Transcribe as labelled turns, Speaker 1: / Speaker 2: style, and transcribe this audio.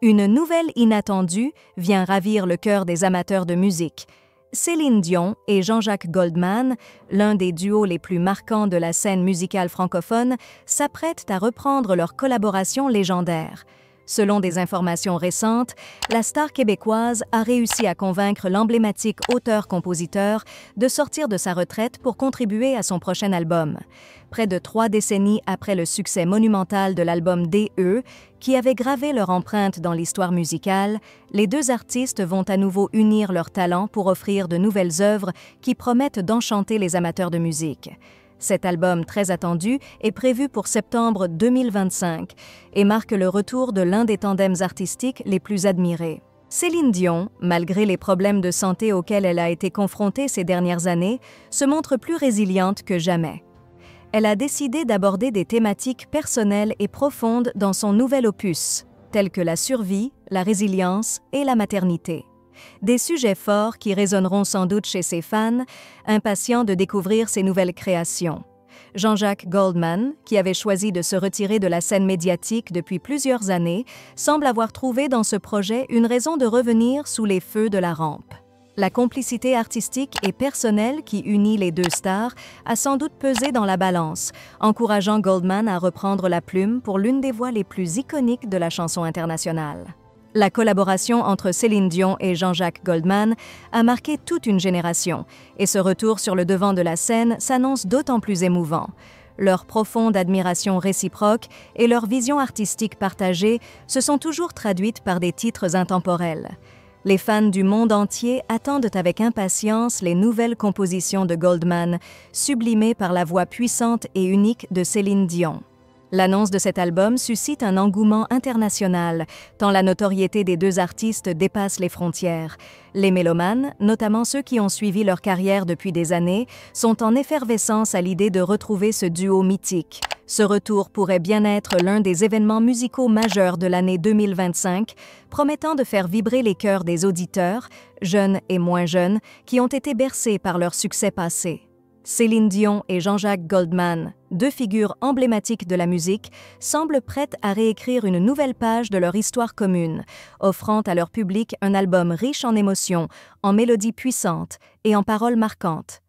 Speaker 1: Une nouvelle inattendue vient ravir le cœur des amateurs de musique. Céline Dion et Jean-Jacques Goldman, l'un des duos les plus marquants de la scène musicale francophone, s'apprêtent à reprendre leur collaboration légendaire. Selon des informations récentes, la star québécoise a réussi à convaincre l'emblématique auteur-compositeur de sortir de sa retraite pour contribuer à son prochain album. Près de 3 décennies après le succès monumental de l'album D.E., qui avait gravé leur empreinte dans l'histoire musicale, les deux artistes vont à nouveau unir leurs talents pour offrir de nouvelles œuvres qui promettent d'enchanter les amateurs de musique. Cet album très attendu est prévu pour septembre 2025 et marque le retour de l'un des tandems artistiques les plus admirés. Céline Dion, malgré les problèmes de santé auxquels elle a été confrontée ces dernières années, se montre plus résiliente que jamais. Elle a décidé d'aborder des thématiques personnelles et profondes dans son nouvel opus, telles que la survie, la résilience et la maternité. Des sujets forts qui résonneront sans doute chez ses fans, impatients de découvrir ses nouvelles créations. Jean-Jacques Goldman, qui avait choisi de se retirer de la scène médiatique depuis plusieurs années, semble avoir trouvé dans ce projet une raison de revenir sous les feux de la rampe. La complicité artistique et personnelle qui unit les deux stars a sans doute pesé dans la balance, encourageant Goldman à reprendre la plume pour l'une des voix les plus iconiques de la chanson internationale. La collaboration entre Céline Dion et Jean-Jacques Goldman a marqué toute une génération, et ce retour sur le devant de la scène s'annonce d'autant plus émouvant. Leur profonde admiration réciproque et leur vision artistique partagée se sont toujours traduites par des titres intemporels. Les fans du monde entier attendent avec impatience les nouvelles compositions de Goldman, sublimées par la voix puissante et unique de Céline Dion. L'annonce de cet album suscite un engouement international, tant la notoriété des deux artistes dépasse les frontières. Les mélomanes, notamment ceux qui ont suivi leur carrière depuis des années, sont en effervescence à l'idée de retrouver ce duo mythique. Ce retour pourrait bien être l'un des événements musicaux majeurs de l'année 2025, promettant de faire vibrer les cœurs des auditeurs, jeunes et moins jeunes, qui ont été bercés par leur succès passé. Céline Dion et Jean-Jacques Goldman, deux figures emblématiques de la musique, semblent prêtes à réécrire une nouvelle page de leur histoire commune, offrant à leur public un album riche en émotions, en mélodies puissantes et en paroles marquantes.